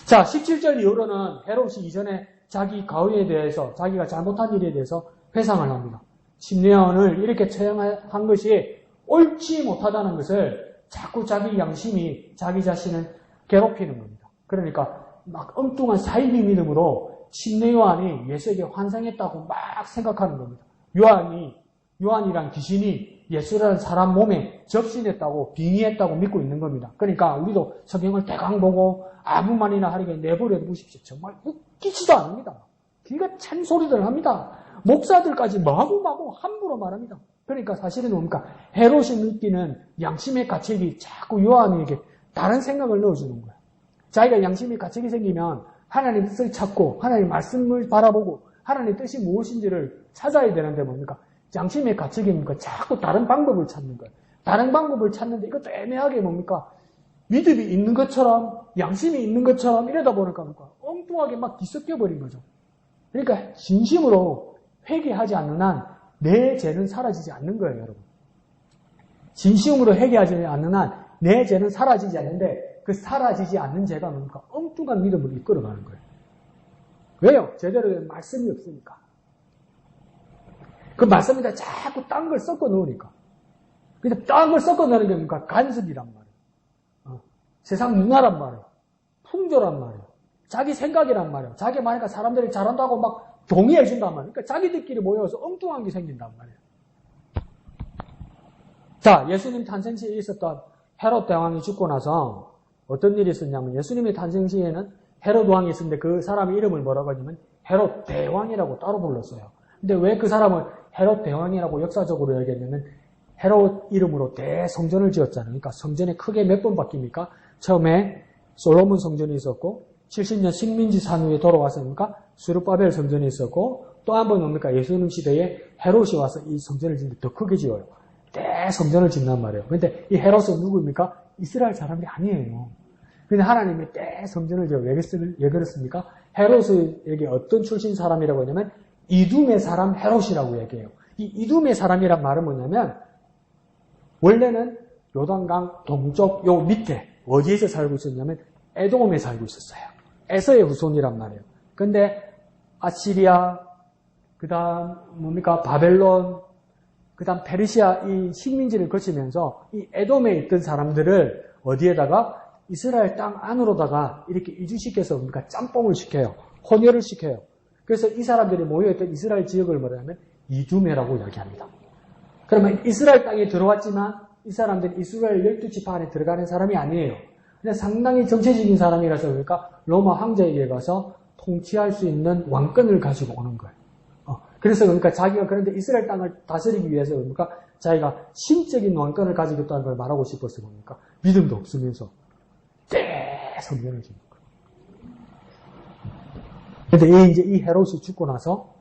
S1: 자, 17절 이후로는 헤롯이 이전에 자기 가위에 대해서, 자기가 잘못한 일에 대해서 회상을 합니다. 침례원을 이렇게 처형한 것이 옳지 못하다는 것을 자꾸 자기 양심이 자기 자신을 괴롭히는 겁니다. 그러니까 막 엉뚱한 사이비 믿음으로 침례요한이 예수에게 환상했다고 막 생각하는 겁니다. 요한이란 귀신이 예수라는 사람 몸에 접신했다고 빙의했다고 믿고 있는 겁니다. 그러니까 우리도 성경을 대강 보고 아무 말이나 하리게 내버려 두십시오. 정말 웃기지도 않습니다. 귀가 찬 소리들 합니다. 목사들까지 마구마구 함부로 말합니다. 그러니까 사실은 뭡니까? 헤롯이 느끼는 양심의 가책이 자꾸 요한에게 다른 생각을 넣어주는 거예요. 자기가 양심의 가책이 생기면 하나님 뜻을 찾고 하나님 말씀을 바라보고 하나님의 뜻이 무엇인지를 찾아야 되는데 뭡니까? 양심의 가책이니까 자꾸 다른 방법을 찾는 거예요. 다른 방법을 찾는데 이것도 애매하게 뭡니까? 믿음이 있는 것처럼 양심이 있는 것처럼 이러다 보니까 뭡니까? 엉뚱하게 막 뒤섞여버린 거죠. 그러니까 진심으로 회개하지 않는 한 내 죄는 사라지지 않는 거예요, 여러분. 진심으로 회개하지 않는 한 내 죄는 사라지지 않는데 그 사라지지 않는 죄가 뭡니까? 엉뚱한 믿음을 이끌어가는 거예요. 왜요? 제대로 된 말씀이 없으니까. 그 말씀에다 자꾸 딴 걸 섞어 넣으니까. 근데 딴 걸 섞어 넣는 게 뭡니까? 간섭이란 말이에요. 세상 문화란 말이에요. 풍조란 말이에요. 자기 생각이란 말이에요. 자기 말이니까 사람들이 잘한다고 막 동의해 준단 말이에요. 그러니까 자기들끼리 모여서 엉뚱한 게 생긴단 말이에요. 자, 예수님 탄생 시에 있었던 헤롯 대왕이 죽고 나서 어떤 일이 있었냐면 예수님의 탄생 시에는 헤롯 왕이 있었는데 그 사람의 이름을 뭐라고 하냐면 헤롯 대왕이라고 따로 불렀어요. 근데 왜 그 사람을 헤롯 대왕이라고 역사적으로 얘기했냐면 헤롯 이름으로 대성전을 지었잖아요. 그러니까 성전이 크게 몇 번 바뀝니까? 처음에 솔로몬 성전이 있었고 70년 식민지 산 후에 돌아왔으니까 수르바벨 성전이 있었고 또 한 번 뭡니까? 예수님 시대에 헤롯이 와서 이 성전을 짓는데 더 크게 지어요. 대성전을 짓단 말이에요. 그런데 이 헤롯은 누구입니까? 이스라엘 사람이 아니에요. 근데 하나님이 대성전을 지어 왜 그랬습니까? 헤롯에게 어떤 출신 사람이라고 하냐면 이둠의 사람 헤롯이라고 얘기해요. 이 이둠의 사람이란 말은 뭐냐면 원래는 요단강 동쪽 요 밑에 어디에서 살고 있었냐면 에돔에 살고 있었어요. 에서의 후손이란 말이에요. 근데 아시리아, 그 다음 뭡니까? 바벨론, 그 다음 페르시아 이 식민지를 거치면서 이 에돔에 있던 사람들을 어디에다가 이스라엘 땅 안으로다가 이렇게 이주시켜서 뭡니까? 짬뽕을 시켜요. 혼혈을 시켜요. 그래서 이 사람들이 모여있던 이스라엘 지역을 뭐냐면 이두메라고 이야기합니다. 그러면 이스라엘 땅에 들어왔지만 이 사람들이 이스라엘 12지파 안에 들어가는 사람이 아니에요. 근데 상당히 정체적인 사람이라서 그러니까 로마 황제에게 가서 통치할 수 있는 왕권을 가지고 오는 거예요. 그래서 그러니까 자기가 그런데 이스라엘 땅을 다스리기 위해서 그러니까 자기가 신적인 왕권을 가지고 있다는 걸 말하고 싶어서 그러니까 믿음도 없으면서 대성전을 짓는 거예요. 그런데 이제 이 헤롯이 죽고 나서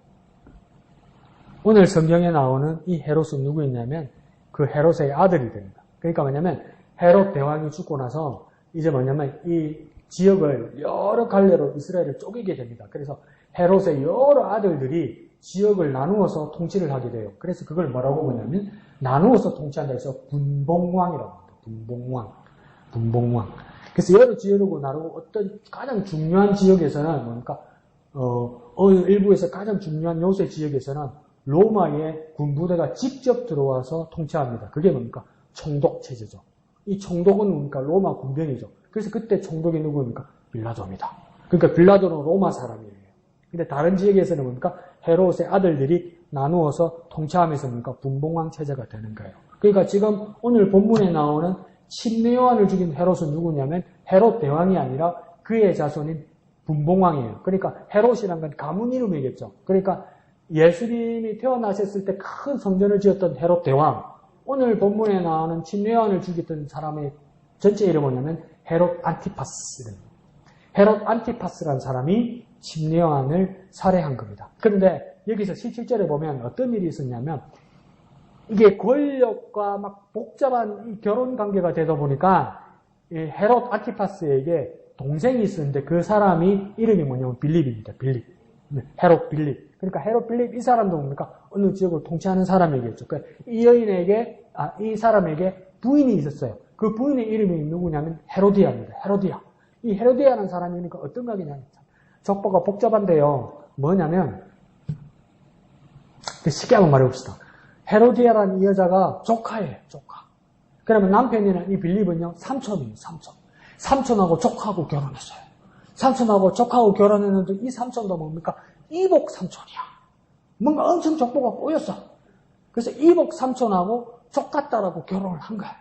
S1: 오늘 성경에 나오는 이 헤롯은 누구였냐면 그 헤롯의 아들이 됩니다. 그러니까 뭐냐면 헤롯 대왕이 죽고 나서 이제 뭐냐면 이 지역을 여러 갈래로 이스라엘을 쪼개게 됩니다. 그래서 헤롯의 여러 아들들이 지역을 나누어서 통치를 하게 돼요. 그래서 그걸 뭐라고 보냐면 나누어서 통치한다 해서 분봉왕이라고 합니다. 분봉왕. 그래서 여러 지역으로 나누고 어떤 가장 중요한 지역에서는 뭡니까? 일부에서 가장 중요한 요새 지역에서는 로마의 군부대가 직접 들어와서 통치합니다. 그게 뭡니까? 총독 체제죠. 이 총독은 뭡니까? 로마 군병이죠. 그래서 그때 총독이 누구입니까? 빌라도입니다. 그러니까 빌라도는 로마 사람이에요. 근데 다른 지역에서는 뭡니까? 헤롯의 아들들이 나누어서 통치하면서 뭡니까? 분봉왕 체제가 되는 거예요. 그러니까 지금 오늘 본문에 나오는 침례 요한을 죽인 헤롯은 누구냐면 헤롯 대왕이 아니라 그의 자손인 분봉왕이에요. 그러니까 헤롯이란 건 가문 이름이겠죠. 그러니까 예수님이 태어나셨을 때 큰 성전을 지었던 헤롯 대왕, 오늘 본문에 나오는 침례 요한을 죽였던 사람의 전체 이름은 뭐냐면 헤롯 안티파스. 헤롯 안티파스라는 사람이 침례 요한을 살해한 겁니다. 그런데 여기서 17절에 보면 어떤 일이 있었냐면 이게 권력과 막 복잡한 이 결혼 관계가 되다 보니까 이 헤롯 안티파스에게 동생이 있었는데 그 사람이 이름이 뭐냐면 빌립입니다. 빌립. 헤롯 빌립. 그러니까 헤롯 빌립 이 사람도 뭡니까? 어느 지역을 통치하는 사람이겠죠. 그러니까 이 사람에게 부인이 있었어요. 그 부인의 이름이 누구냐면 헤로디아입니다. 헤로디아. 이 헤로디아라는 사람이니까 어떤 각이냐면 족보가 복잡한데요. 뭐냐면 쉽게 한번 말해봅시다. 헤로디아라는 이 여자가 조카예요. 조카. 그러면 남편이나 이 빌립은요. 삼촌이에요. 삼촌하고 조카하고 결혼했어요. 삼촌하고 조카하고 결혼했는데 이 삼촌도 뭡니까? 이복 삼촌이야. 뭔가 엄청 족보가 꼬였어. 그래서 이복 삼촌하고 조카딸하고 결혼을 한 거야.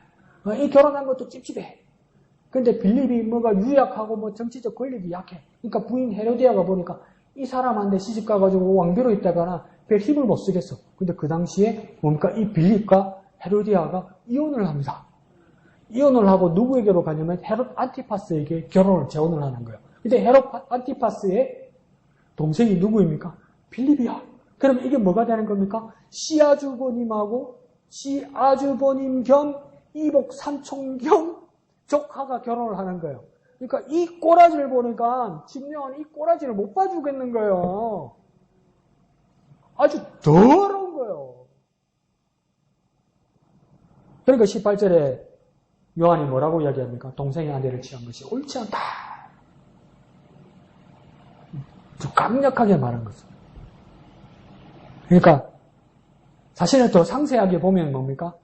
S1: 이 결혼한 것도 찝찝해. 근데 빌립이 뭐가 유약하고 뭐 정치적 권력이 약해. 그러니까 부인 헤로디아가 보니까 이 사람한테 시집 가가지고 왕비로 있다가나 별 힘을 못 쓰겠어. 근데 그 당시에 뭡니까? 이 빌립과 헤로디아가 이혼을 합니다. 이혼을 하고 누구에게로 가냐면 헤롯 안티파스에게 결혼을 재혼을 하는 거예요. 근데 헤롯 안티파스의 동생이 누구입니까? 빌립이야. 그럼 이게 뭐가 되는 겁니까? 시아주버님하고 시아주버님 겸 이복 삼촌 겸 조카가 결혼을 하는 거예요. 그러니까 이 꼬라지를 보니까 침례요한이 이 꼬라지를 못 봐주겠는 거예요. 아주 더러운 거예요. 그러니까 18절에 요한이 뭐라고 이야기합니까? 동생의 아내를 취한 것이 옳지 않다. 좀 강력하게 말한 거죠. 그러니까 사실은 더 상세하게 보면 뭡니까?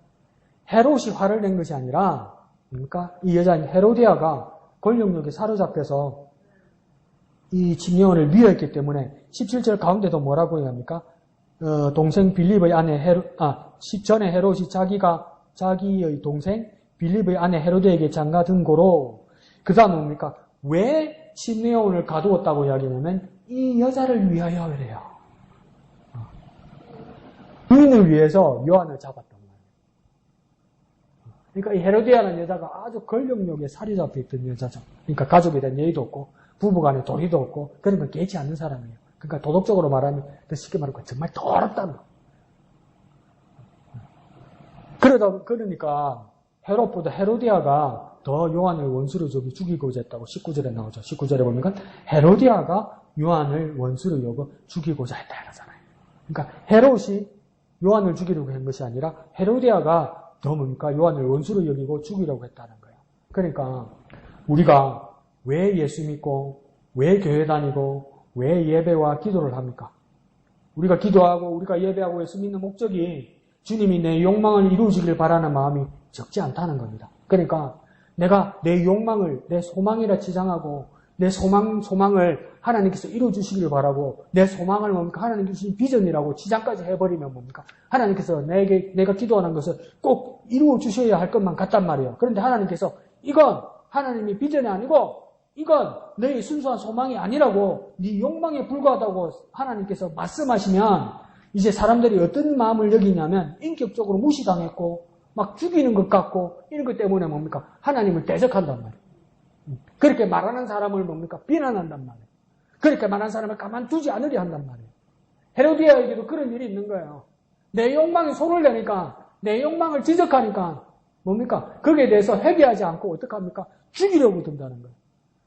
S1: 헤롯이 화를 낸 것이 아니라 뭡니까? 이 여자인 헤로디아가 권력력에 사로잡혀서 이 침례요한을 미워했기 때문에 17절 가운데도 뭐라고 해야 합니까? 동생 빌립의 아내 전에 헤롯이 자기의 동생 빌립의 아내 헤로디아에게 장가든 고로 그 다음 뭡니까? 왜 침례요한을 가두었다고 이야기하면 이 여자를 위하여 그래요. 부인을 위해서 요한을 잡았단 말이에요. 그러니까 이 헤로디아라는 여자가 아주 권력욕에 살이 잡혀있던 여자죠. 그러니까 가족에 대한 예의도 없고 부부간에 도리도 없고 그런 건 깨지 않는 사람이에요. 그러니까 도덕적으로 말하면 더 쉽게 말하면 정말 더럽다는 거. 그러니까 헤롯보다 헤로디아가 더 요한을 원수로 죽이고자 했다고 19절에 나오죠. 19절에 보면 헤로디아가 요한을 원수로 여겨 죽이고자 했다 이러잖아요. 그러니까 헤롯이 요한을 죽이려고 한 것이 아니라 헤로디아가 더 뭡니까? 요한을 원수로 여기고 죽이려고 했다는 거예요. 그러니까 우리가 왜 예수 믿고 왜 교회 다니고 왜 예배와 기도를 합니까? 우리가 기도하고 우리가 예배하고 예수 믿는 목적이 주님이 내 욕망을 이루어지길 바라는 마음이 적지 않다는 겁니다. 그러니까 내가 내 욕망을 내 소망이라 지장하고 내 소망을 하나님께서 이루어주시길 바라고 내 소망을 뭡니까? 하나님 주신 비전이라고 지장까지 해버리면 뭡니까? 하나님께서 내가 기도하는 것을 꼭 이루어주셔야 할 것만 같단 말이에요. 그런데 하나님께서 이건 하나님의 비전이 아니고 이건 너의 순수한 소망이 아니라고 네 욕망에 불과하다고 하나님께서 말씀하시면 이제 사람들이 어떤 마음을 여기냐면 인격적으로 무시당했고 막 죽이는 것 같고 이런 것 때문에 뭡니까? 하나님을 대적한단 말이에요. 그렇게 말하는 사람을 뭡니까? 비난한단 말이에요. 그렇게 말하는 사람을 가만두지 않으려 한단 말이에요. 헤로디아에게도 그런 일이 있는 거예요. 내 욕망에 손을 대니까 내 욕망을 지적하니까 뭡니까? 거기에 대해서 회개하지 않고 어떡합니까? 죽이려고 든다는 거예요.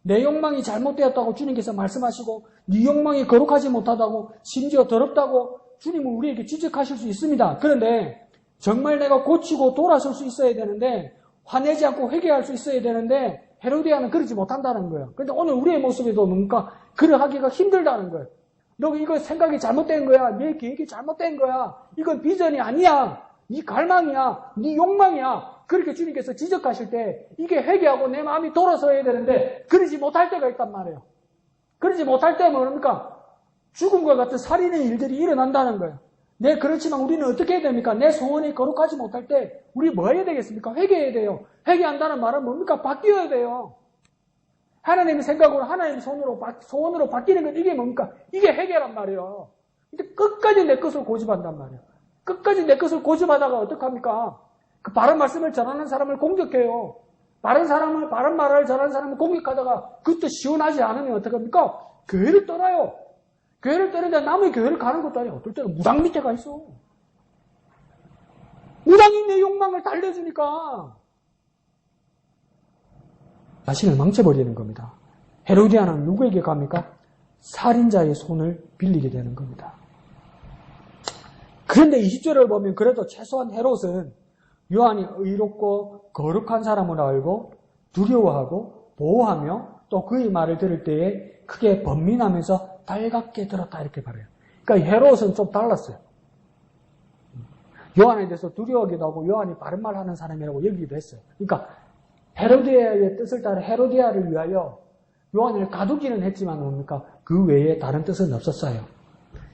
S1: 내 욕망이 잘못되었다고 주님께서 말씀하시고 네 욕망이 거룩하지 못하다고 심지어 더럽다고 주님은 우리에게 지적하실 수 있습니다. 그런데 정말 내가 고치고 돌아설 수 있어야 되는데 화내지 않고 회개할 수 있어야 되는데 헤로디아는 그러지 못한다는 거예요. 그런데 오늘 우리의 모습에도 뭡니까? 그러하기가 힘들다는 거예요. 너 이거 생각이 잘못된 거야. 네 계획이 잘못된 거야. 이건 비전이 아니야. 네 갈망이야. 네 욕망이야. 그렇게 주님께서 지적하실 때 이게 회개하고 내 마음이 돌아서야 되는데 그러지 못할 때가 있단 말이에요. 그러지 못할 때는 뭡니까? 죽음과 같은 살인의 일들이 일어난다는 거예요. 네, 그렇지만 우리는 어떻게 해야 됩니까? 내 소원이 거룩하지 못할 때 우리 뭐 해야 되겠습니까? 회개해야 돼요. 회개한다는 말은 뭡니까? 바뀌어야 돼요. 하나님의 생각으로 하나님의 소원으로 바뀌는 건 이게 뭡니까? 이게 회개란 말이에요. 근데 끝까지 내 것을 고집한단 말이에요. 끝까지 내 것을 고집하다가 어떡합니까? 그 바른 말씀을 전하는 사람을 공격해요. 바른 말을 전하는 사람을 공격하다가 그것도 시원하지 않으면 어떡합니까? 교회를 떠나요. 교회를 떠는데 남의 교회를 가는 것도 아니고 어떨 때는 무당 밑에 가 있어. 무당이 내 욕망을 달래주니까 자신을 망쳐버리는 겁니다. 헤로디아는 누구에게 갑니까? 살인자의 손을 빌리게 되는 겁니다. 그런데 20절을 보면 그래도 최소한 헤롯은 요한이 의롭고 거룩한 사람을 알고 두려워하고 보호하며 또 그의 말을 들을 때에 크게 번민하면서 달갑게 들었다 이렇게 말해요. 그러니까 헤롯은 좀 달랐어요. 요한에 대해서 두려워하기도 하고 요한이 바른 말 하는 사람이라고 여기기도 했어요. 그러니까 헤로디아의 뜻을 따라 헤로디아를 위하여 요한을 가두기는 했지만 뭡니까? 그 외에 다른 뜻은 없었어요.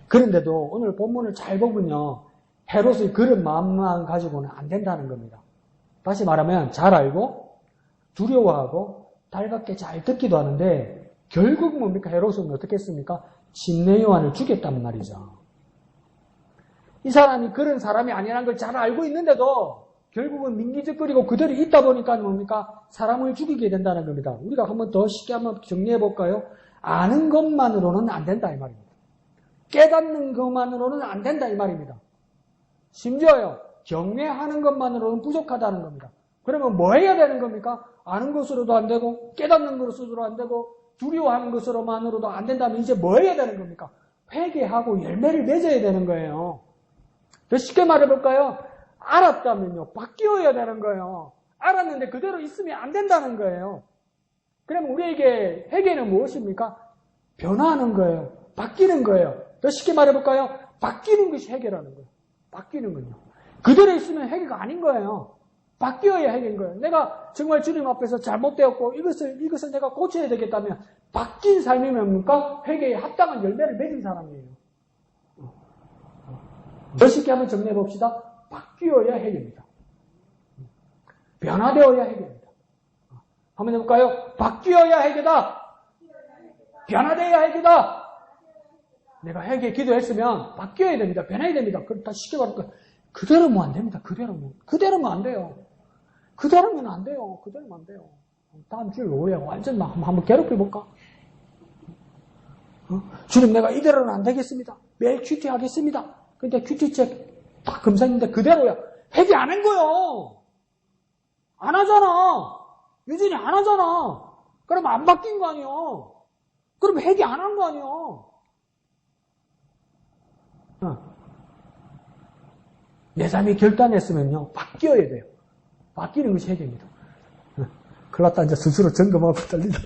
S1: 그런데도 오늘 본문을 잘 보면요. 헤롯의 그런 마음만 가지고는 안 된다는 겁니다. 다시 말하면 잘 알고 두려워하고 달갑게 잘 듣기도 하는데 결국 뭡니까? 헤롯은 어떻게 했습니까? 침례 요한을 죽였단 말이죠. 이 사람이 그런 사람이 아니라는 걸 잘 알고 있는데도 결국은 민기적거리고 그대로 있다 보니까 뭡니까? 사람을 죽이게 된다는 겁니다. 우리가 한번 더 쉽게 한번 정리해 볼까요? 아는 것만으로는 안 된다 이 말입니다. 깨닫는 것만으로는 안 된다 이 말입니다. 심지어요. 경외하는 것만으로는 부족하다는 겁니다. 그러면 뭐 해야 되는 겁니까? 아는 것으로도 안 되고 깨닫는 것으로도 안 되고 두려워하는 것으로만으로도 안 된다면 이제 뭐 해야 되는 겁니까? 회개하고 열매를 맺어야 되는 거예요. 더 쉽게 말해볼까요? 알았다면요. 바뀌어야 되는 거예요. 알았는데 그대로 있으면 안 된다는 거예요. 그러면 우리에게 회개는 무엇입니까? 변화하는 거예요. 바뀌는 거예요. 더 쉽게 말해볼까요? 바뀌는 것이 회개라는 거예요. 바뀌는 거요. 그대로 있으면 회개가 아닌 거예요. 바뀌어야 회개인 거예요. 내가 정말 주님 앞에서 잘못되었고 이것을 내가 고쳐야 되겠다면 바뀐 삶이 뭡니까? 회개에 합당한 열매를 맺은 사람이에요. 더 쉽게 한번 정리해 봅시다. 바뀌어야 회개입니다. 변화되어야 회개입니다. 한번 해볼까요? 바뀌어야 회개다. 변화되어야 할 기도. 내가 회개 기도했으면 바뀌어야 됩니다. 변해야 됩니다. 그럼 다 쉽게 말하니까 그대로면 안 됩니다. 그대로면 안 돼요. 그대로면 안 돼요. 다음 주일 오후에 완전 한번 괴롭혀볼까? 주님, 내가 이대로는 안 되겠습니다. 매일 큐티 하겠습니다. 근데 큐티책 다 검사했는데 그대로야. 회개 안 한 거요. 안 하잖아. 유진이 안 하잖아. 그럼 안 바뀐 거 아니요. 그럼 회개 안 한 거 아니요. 내 삶이 결단했으면요, 바뀌어야 돼요. 바뀌는 것이 회개입니다. 큰일 났다, 이제 스스로 점검하고 떨린다.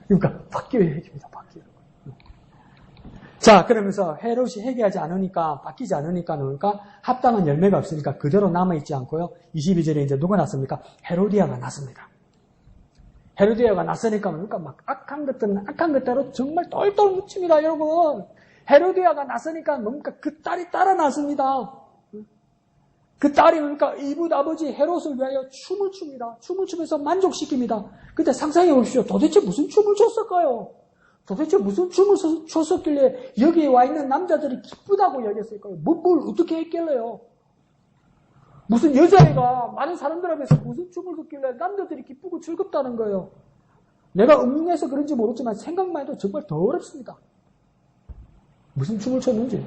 S1: 그러니까, 바뀌어야 회개입니다, 자, 그러면서 헤롯이 회개하지 않으니까, 바뀌지 않으니까, 그러니까, 합당한 열매가 없으니까 그대로 남아있지 않고요. 22절에 이제 누가 났습니까? 헤로디아가 났습니다. 헤로디아가 났으니까, 그러니까 막 악한 것들은 악한 것대로 정말 똘똘 묻힙니다, 여러분. 헤로디아가 났으니까 뭔가 그 딸이 따라 났습니다. 그 딸이 그러니까 이웃 아버지 헤롯을 위하여 춤을 춥니다. 춤을 추면서 만족시킵니다. 근데 상상해 보십시오. 도대체 무슨 춤을 췄을까요? 도대체 무슨 춤을 췄었길래 여기에 와 있는 남자들이 기쁘다고 여겼을까요? 뭘 어떻게 했길래요? 무슨 여자애가 많은 사람들 앞에서 무슨 춤을 췄길래 남자들이 기쁘고 즐겁다는 거예요. 내가 음흉해서 그런지 모르지만 생각만 해도 정말 더 어렵습니다. 무슨 춤을 췄는지.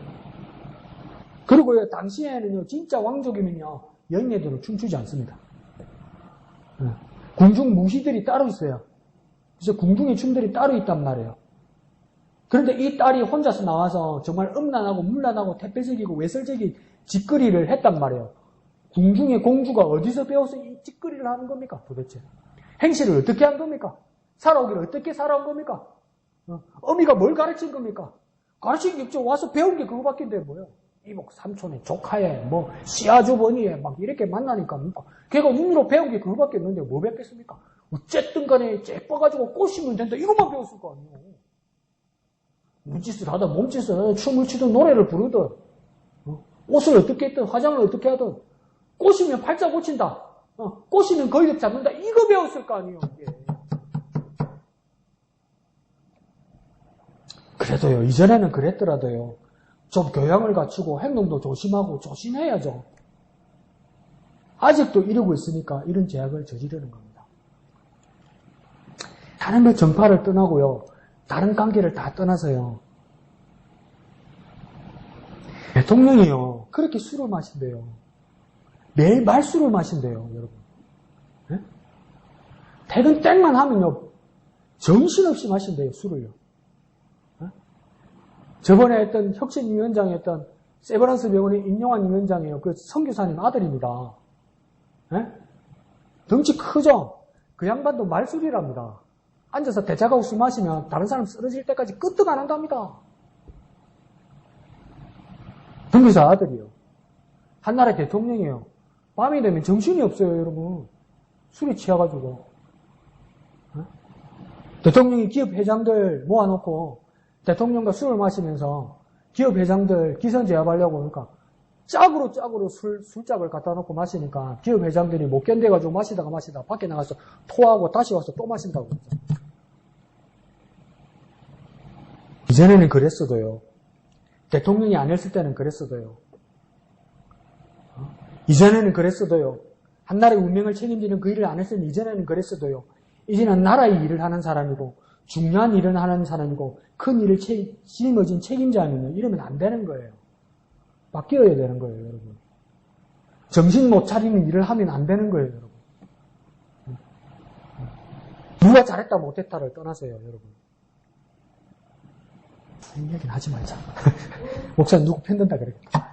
S1: 그리고요, 당시에는요, 진짜 왕족이면요, 여인애들은 춤추지 않습니다. 궁중 무시들이 따로 있어요. 그래서 궁중의 춤들이 따로 있단 말이에요. 그런데 이 딸이 혼자서 나와서 정말 음란하고 물란하고 태폐적이고 외설적인 짓거리를 했단 말이에요. 궁중의 공주가 어디서 배워서 이 짓거리를 하는 겁니까, 도대체? 행실을 어떻게 한 겁니까? 살아오기를 어떻게 살아온 겁니까? 어미가 뭘 가르친 겁니까? 가르친 게 없죠. 와서 배운 게 그거밖에 돼 뭐예요? 이복 삼촌의 조카에 뭐 시아주버니에 막 이렇게 만나니까 걔가 눈으로 배운 게 그거밖에 없는데 뭐 배웠겠습니까? 어쨌든 간에 예뻐가지고 꼬시면 된다 이것만 배웠을 거 아니에요. 눈짓을 하든 몸짓을 하든 춤을 추든 노래를 부르든 옷을 어떻게 했든 화장을 어떻게 하든 꼬시면 팔자 고친다. 꼬시면 거의력 잡는다. 이거 배웠을 거 아니에요. 이게. 그래도요, 이전에는 그랬더라도요, 좀 교양을 갖추고 행동도 조심하고 조심해야죠. 아직도 이러고 있으니까 이런 죄악을 저지르는 겁니다. 다른 그 정파를 떠나고요, 다른 관계를 다 떠나서요, 대통령이요, 그렇게 술을 마신대요. 매일 말술을 마신대요, 여러분. 네? 퇴근 땡만 하면요, 정신없이 마신대요, 술을요. 저번에 했던 혁신위원장이었던 세브란스 병원의 임용환 위원장이에요. 그 선교사님 아들입니다. 네? 덩치 크죠? 그 양반도 말술이랍니다. 앉아서 대자가고 술 마시면 다른 사람 쓰러질 때까지 끄떡 안 한답니다. 선교사 아들이요. 한나라의 대통령이에요. 밤이 되면 정신이 없어요, 여러분. 술이 취해가지고. 네? 대통령이 기업 회장들 모아놓고 대통령과 술을 마시면서 기업 회장들 기선 제압하려고 그러니까 짝으로 술짝을 갖다 놓고 마시니까 기업 회장들이 못 견뎌가지고 마시다가 밖에 나가서 토하고 다시 와서 또 마신다고 그러죠. 이전에는 그랬어도요. 대통령이 안 했을 때는 그랬어도요. 이전에는 그랬어도요. 한나라의 운명을 책임지는 그 일을 안 했으면 이전에는 그랬어도요. 이제는 나라의 일을 하는 사람이고 중요한 일을 하는 사람이고 큰 일을 짊어진 책임자면 이러면 안 되는 거예요. 바뀌어야 되는 거예요, 여러분. 정신 못 차리는 일을 하면 안 되는 거예요, 여러분. 누가 잘했다 못했다를 떠나세요, 여러분. 이 얘기는 하지 말자. 목사님 누구 팬든다 그랬겠다.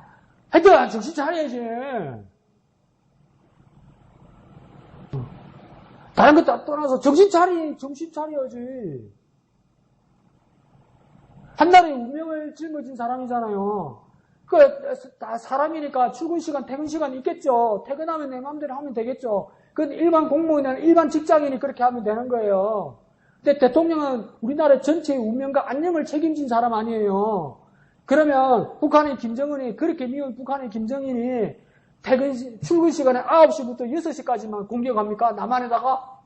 S1: 하여튼 정신 차려야지. 다른 것 다 떠나서 정신 차려야지. 한나라의 운명을 짊어진 사람이잖아요. 다 사람이니까 출근 시간, 퇴근 시간 있겠죠. 퇴근하면 내 마음대로 하면 되겠죠. 그건 일반 공무원이나 일반 직장인이 그렇게 하면 되는 거예요. 근데 대통령은 우리나라 전체의 운명과 안녕을 책임진 사람 아니에요. 그러면 북한의 김정은이, 그렇게 미운 북한의 김정은이 출근 시간에 9시부터 6시까지만 공격합니까? 남한에다가?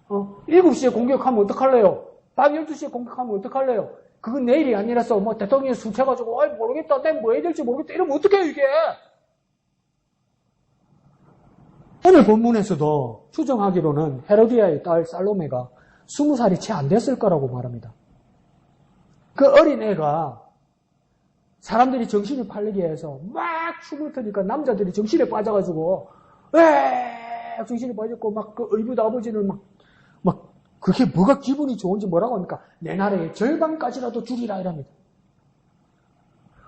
S1: 7시에 공격하면 어떡할래요? 밤 12시에 공격하면 어떡할래요? 그건 내일이 아니라서 뭐 대통령이 술 취해가지고 모르겠다, 내가 뭐 해야 될지 모르겠다 이러면 어떡해요 이게? 오늘 본문에서도 추정하기로는 헤로디아의 딸 살로메가 20살이 채 안 됐을 거라고 말합니다. 그 어린애가 사람들이 정신을 팔리게 해서 막 춤을 트니까 남자들이 정신에 빠져가지고 정신이 빠졌고 막 그 의붓 아버지는 막 그게 뭐가 기분이 좋은지 뭐라고 합니까? 내 나라의 절반까지라도 줄이라 이랍니다.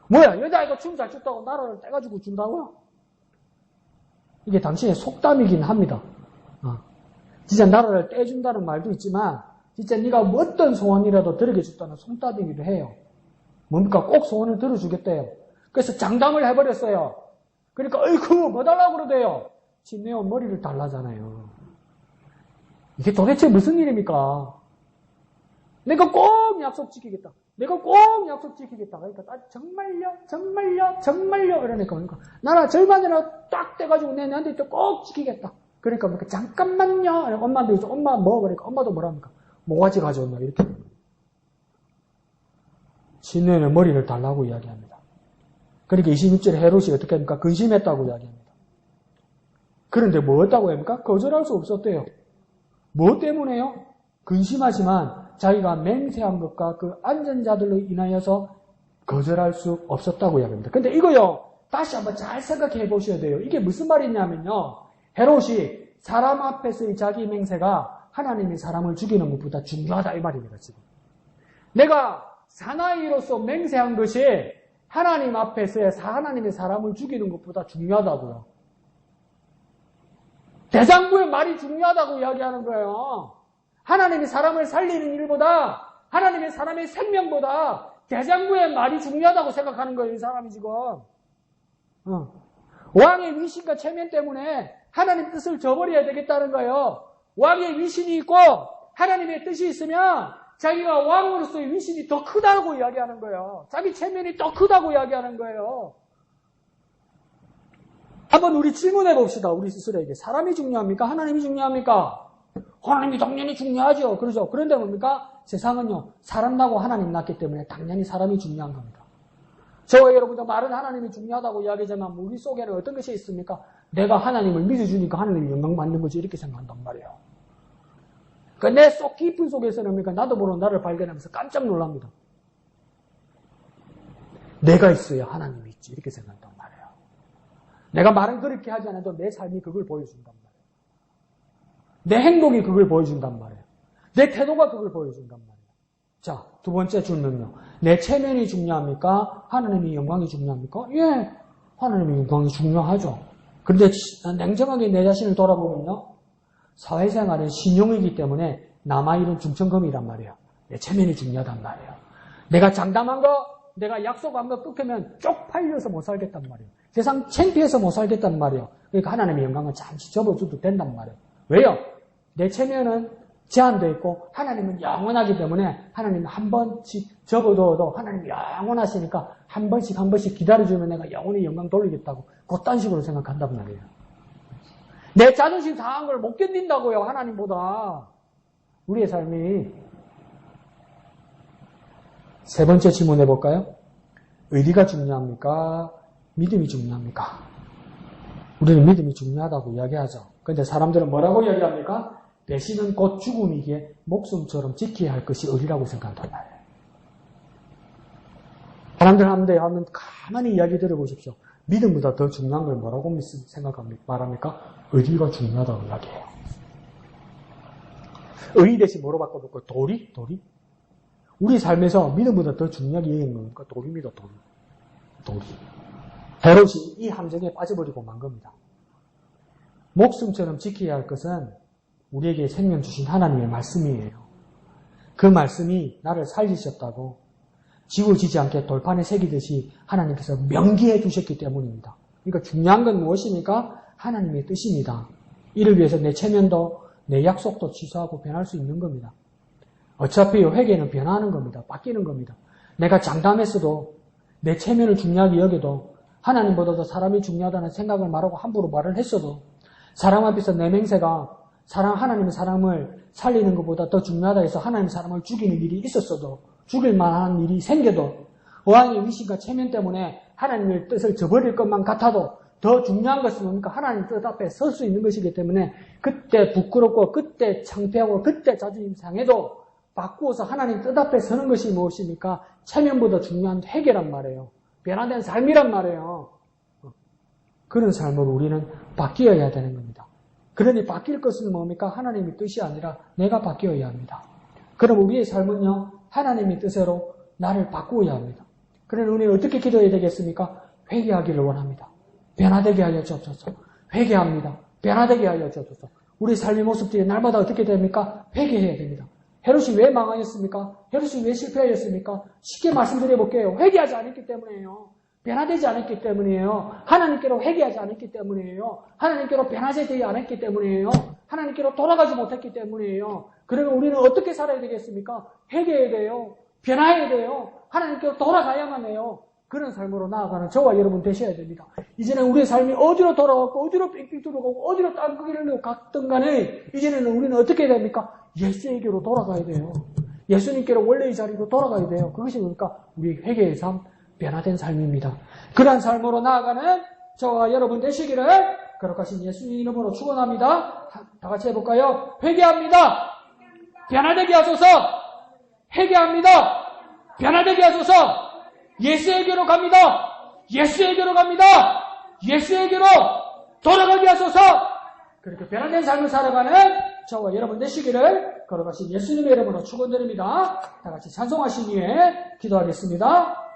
S1: 뭐야 여자아이가 춤 잘 췄다고 나라를 떼가지고 준다고요? 이게 당시의 속담이긴 합니다. 진짜 나라를 떼준다는 말도 있지만 진짜 네가 어떤 소원이라도 들게 줬다는 속담이기도 해요. 뭡니까? 꼭 소원을 들어주겠대요. 그래서 장담을 해버렸어요. 그러니까 어이구 뭐 달라고 그러대요. 시므온 머리를 달라잖아요. 이게 도대체 무슨 일입니까? 내가 꼭 약속 지키겠다. 내가 꼭 약속 지키겠다. 그러니까 정말요 이러니까 나라 절반이라도 딱 떼가지고 내한테 꼭 지키겠다. 그러니까 잠깐만요. 엄마한테 있어. 엄마 뭐 그러니까 엄마도 뭐랍니까? 모가지 가져온다 이렇게. 시므온의 머리를 달라고 이야기합니다. 그러니까 26절에 헤롯이 어떻게 합니까? 근심했다고 이야기합니다. 그런데 뭐 했다고 합니까? 거절할 수 없었대요. 뭐 때문에요? 근심하지만 자기가 맹세한 것과 그 안전자들로 인하여서 거절할 수 없었다고 이야기합니다. 근데 이거요, 다시 한번 잘 생각해 보셔야 돼요. 이게 무슨 말이냐면요, 헤롯이 사람 앞에서의 자기 맹세가 하나님이 사람을 죽이는 것보다 중요하다 이 말입니다. 지금 내가 사나이로서 맹세한 것이 하나님 앞에서의 하나님의 사람을 죽이는 것보다 중요하다고요. 대장부의 말이 중요하다고 이야기하는 거예요. 하나님이 사람을 살리는 일보다 하나님의 사람의 생명보다 대장부의 말이 중요하다고 생각하는 거예요. 이 사람이 지금. 왕의 위신과 체면 때문에 하나님 뜻을 저버려야 되겠다는 거예요. 왕의 위신이 있고 하나님의 뜻이 있으면 자기가 왕으로서의 위신이 더 크다고 이야기하는 거예요. 자기 체면이 더 크다고 이야기하는 거예요. 한번 우리 질문해 봅시다. 우리 스스로에게. 사람이 중요합니까? 하나님이 중요합니까? 하나님이 당연히 중요하죠. 그러죠. 그런데 뭡니까? 세상은요, 사람 나고 하나님 낳기 때문에 당연히 사람이 중요한 겁니다. 저와 여러분도 말은 하나님이 중요하다고 이야기하지만 우리 속에는 어떤 것이 있습니까? 내가 하나님을 믿어주니까 하나님이 영광 받는 거지 이렇게 생각한단 말이에요. 그러니까 내 속 깊은 속에서는 뭡니까? 나도 모르는 나를 발견하면서 깜짝 놀랍니다. 내가 있어야 하나님이 있지 이렇게 생각한단 말이에요. 내가 말은 그렇게 하지 않아도 내 삶이 그걸 보여준단 말이에요. 내 행동이 그걸 보여준단 말이에요. 내 태도가 그걸 보여준단 말이에요. 자, 두 번째 질문은요. 내 체면이 중요합니까? 하나님의 영광이 중요합니까? 예, 하나님의 영광이 중요하죠. 그런데 냉정하게 내 자신을 돌아보면요. 사회생활은 신용이기 때문에 남아있는 중천금이란 말이에요. 내 체면이 중요하단 말이에요. 내가 장담한 거, 내가 약속한 거 끊기면 쪽팔려서 못 살겠단 말이에요. 세상 창피해서 못 살겠단 말이에요. 그러니까 하나님의 영광을 잠시 접어줘도 된단 말이에요. 왜요? 내 체면은 제한되어 있고 하나님은 영원하기 때문에 하나님은 한 번씩 접어둬도 하나님이 영원하시니까 한 번씩 기다려주면 내가 영원히 영광 돌리겠다고 그딴 식으로 생각한단 말이에요. 내 자존심 상한 걸 못 견딘다고요. 하나님보다. 우리의 삶이. 세 번째 질문 해볼까요? 의리가 중요합니까? 믿음이 중요합니까? 우리는 믿음이 중요하다고 이야기하죠. 그런데 사람들은 뭐라고 이야기합니까? 배신은 곧 죽음이기에 목숨처럼 지켜야 할 것이 의리라고 생각한단 말이에요. 사람들 한번 가만히 이야기 들어보십시오. 믿음보다 더 중요한 걸 뭐라고 말합니까? 의리가 중요하다고 이야기해요. 의리 대신 뭐로 바꿔볼까요? 도리? 우리 삶에서 믿음보다 더 중요하게 여기는 겁니까? 도리입니다. 도리. 헤롯이 이 함정에 빠져버리고 만 겁니다. 목숨처럼 지켜야 할 것은 우리에게 생명 주신 하나님의 말씀이에요. 그 말씀이 나를 살리셨다고 지워지지 않게 돌판에 새기듯이 하나님께서 명기해 주셨기 때문입니다. 그러니까 중요한 건 무엇입니까? 하나님의 뜻입니다. 이를 위해서 내 체면도 내 약속도 취소하고 변할 수 있는 겁니다. 어차피 회개는 변하는 겁니다. 바뀌는 겁니다. 내가 장담했어도 내 체면을 중요하게 여겨도 하나님보다도 사람이 중요하다는 생각을 말하고 함부로 말을 했어도 사람 앞에서 내 맹세가 하나님의 사람을 살리는 것보다 더 중요하다 해서 하나님의 사람을 죽이는 일이 있었어도, 죽일 만한 일이 생겨도, 왕의 위신과 체면 때문에 하나님의 뜻을 저버릴 것만 같아도 더 중요한 것은 뭡니까? 하나님 뜻 앞에 설 수 있는 것이기 때문에 그때 부끄럽고 그때 창피하고 그때 자존심 상해도 바꾸어서 하나님 뜻 앞에 서는 것이 무엇입니까? 체면보다 중요한 회개란 말이에요. 변화된 삶이란 말이에요. 그런 삶으로 우리는 바뀌어야 되는 겁니다. 그러니 바뀔 것은 뭡니까? 하나님의 뜻이 아니라 내가 바뀌어야 합니다. 그럼 우리의 삶은요, 하나님의 뜻으로 나를 바꾸어야 합니다. 그러니 우리는 어떻게 기도해야 되겠습니까? 회개하기를 원합니다. 변화되게 하여 주옵소서. 회개합니다. 변화되게 하여 주옵소서. 우리 삶의 모습들이 날마다 어떻게 됩니까? 회개해야 됩니다. 헤롯이 왜 망하였습니까? 헤롯이 왜 실패하였습니까? 쉽게 말씀드려볼게요. 회개하지 않았기 때문이에요. 변화되지 않았기 때문이에요. 하나님께로 회개하지 않았기 때문이에요. 하나님께로 변화되지 않았기 때문이에요. 하나님께로 돌아가지 못했기 때문이에요. 그러면 우리는 어떻게 살아야 되겠습니까? 회개해야 돼요. 변화해야 돼요. 하나님께로 돌아가야만 해요. 그런 삶으로 나아가는 저와 여러분 되셔야 됩니다. 이제는 우리의 삶이 어디로 돌아가고 어디로 삑삑 들어가고 어디로 땅끝을 갔든 간에 이제는 우리는 어떻게 해야 됩니까? 예수에게로 돌아가야 돼요. 예수님께로 원래의 자리로 돌아가야 돼요. 그것이 뭡니까? 우리 회개의 삶, 변화된 삶입니다. 그러한 삶으로 나아가는 저와 여러분 되시기를 거룩하신 예수님 이름으로 축원합니다. 다 같이 해볼까요? 회개합니다. 변화되게 하소서. 회개합니다. 변화되게 하소서. 예수에게로 갑니다. 예수에게로 갑니다. 예수에게로 돌아가게 하소서. 그렇게 변화된 삶을 살아가는 저와 여러분 되시기를 거룩하신 예수님의 이름으로 축원드립니다. 다 같이 찬송하신 후에 기도하겠습니다.